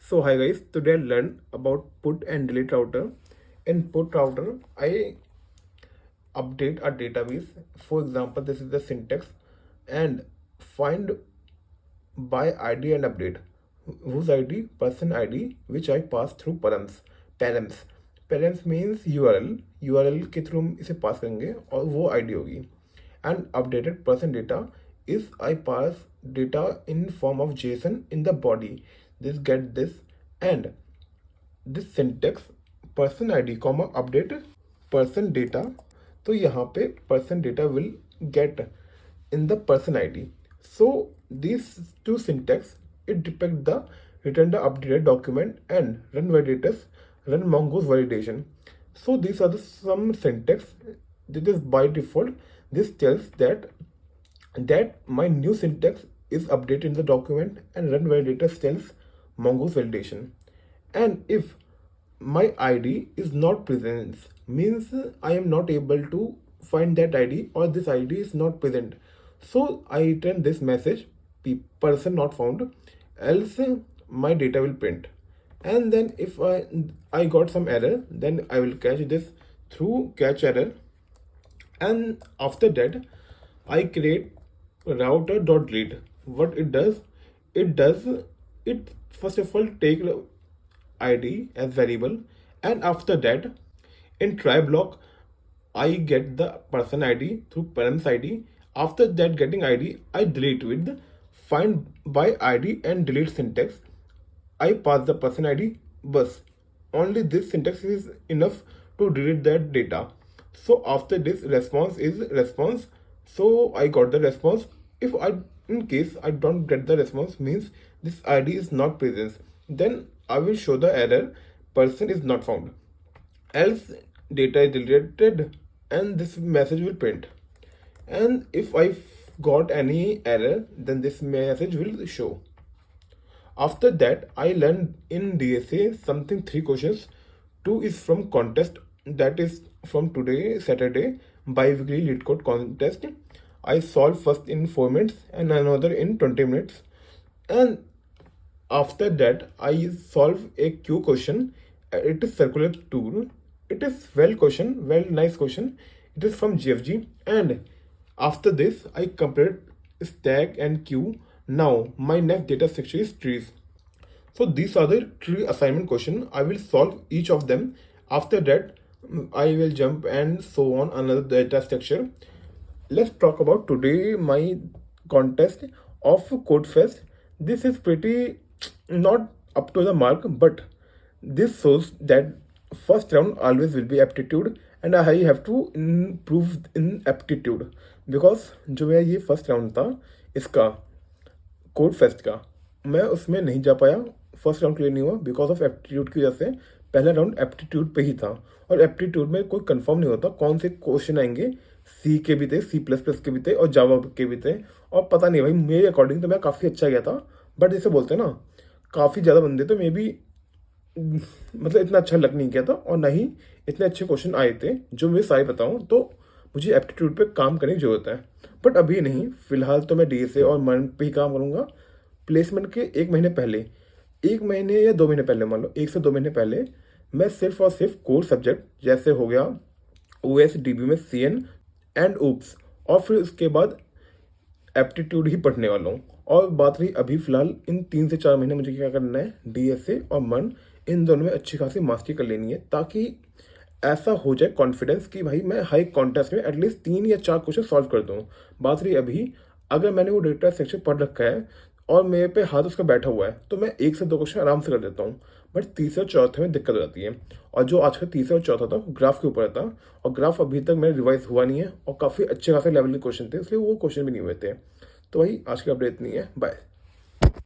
So hi guys, today I learned about put and delete router. In put router, I update a database. For example, this is the syntax and find by ID and update. Whose ID? Person ID, which I pass through params. Params. Params means URL. URL के through हम इसे पास करेंगे और वो ID होगी. And updated person data is I pass data in form of JSON in the body. This get this and this syntax person ID comma update person data. तो यहाँ पे person data will get in the person ID. So these two syntax it depict the return the updated document and run validators run mongo's validation. So these are the some syntax. This is by default. This tells that my new syntax is updated in the document and run validators tells mongo's validation. And if my ID is not present means I am not able to find that ID or this ID is not present. So I return this message person not found, else my data will print. And then if I got some error, then I will catch this through catch error. And after that I create router.read. What it does, it first of all take ID as variable, and after that in try block I get the person ID through parents ID. After that getting ID I delete with find by ID and delete syntax. I pass the person ID bus. Only this syntax is enough to delete that data. So after this response is response. So I got the response. If I in case I don't get the response means this ID is not present, then I will show the error person is not found. Else data is deleted and this message will print. And if I got any error, then this message will show. After that, I learned in DSA something 3 questions. 2 is from contest, that is from today, Saturday, biweekly LeetCode contest. I solve first in 4 minutes and another in 20 minutes. And after that, I solve a Q question. It is circular tool. It is well nice question. It is from GFG. And after this, I complete stack and queue. Now my next data structure is trees. So these are the tree assignment question. I will solve each of them. After that, I will jump and so on another data structure. Let's talk about today my contest of CodeFest. This is pretty not up to the mark, but this shows that first round always will be aptitude and I have to improve in aptitude because जो मेरा ये first round था इसका code fest का, मैं उसमें नहीं जा पाया, फर्स्ट राउंड क्लियर नहीं हुआ बिकॉज ऑफ एप्टीट्यूड की वजह से. पहला राउंड एप्टीट्यूड पे ही था और एप्टीट्यूड में कोई कंफर्म नहीं होता कौन से क्वेश्चन आएंगे. सी के भी थे, C++ के भी थे और जावा के भी थे और पता नहीं भाई मेरे अकॉर्डिंग तो मैं काफ़ी अच्छा गया था, बट जैसे बोलते हैं ना काफ़ी ज़्यादा बंदे तो मे बी मतलब इतना अच्छा लग नहीं किया था और ना ही इतने अच्छे क्वेश्चन आए थे जो मैं सारे बताऊँ. तो मुझे एप्टीट्यूड पे काम करने की ज़रूरत है, बट अभी नहीं. फिलहाल तो मैं DSA और मर्न पे ही काम करूँगा. प्लेसमेंट के 1 महीने पहले, 1 महीने या 2 महीने पहले, मान लो 1 से 2 महीने पहले मैं सिर्फ और सिर्फ कोर सब्जेक्ट जैसे हो गया OSDB में CN एंड OOPS और फिर उसके बाद एप्टीट्यूड ही पढ़ने वाला हूँ. और बात रही अभी फ़िलहाल इन 3 से 4 महीने मुझे क्या करना है, DSA और मर्न इन दोनों में अच्छी खासी मास्टरी कर लेनी है ताकि ऐसा हो जाए कॉन्फिडेंस कि भाई मैं हाई कॉन्टेस्ट में एटलीस्ट 3 या 4 क्वेश्चन सॉल्व कर दूँ. बात रही अभी अगर मैंने वो डेटा सेक्शन पढ़ रखा है और मेरे पे हाथ उसका बैठा हुआ है तो मैं 1 से 2 क्वेश्चन आराम से कर देता हूँ, बट तीसरे और चौथे में दिक्कत आती है. और जो आज का तीसरा और चौथा था ग्राफ के ऊपर था और ग्राफ अभी तक मेरा रिवाइज हुआ नहीं है और काफ़ी अच्छे खासे लेवल के क्वेश्चन थे, इसलिए वो क्वेश्चन भी नहीं हुए थे. तो भाई आज की अपडेट नहीं है. बाय.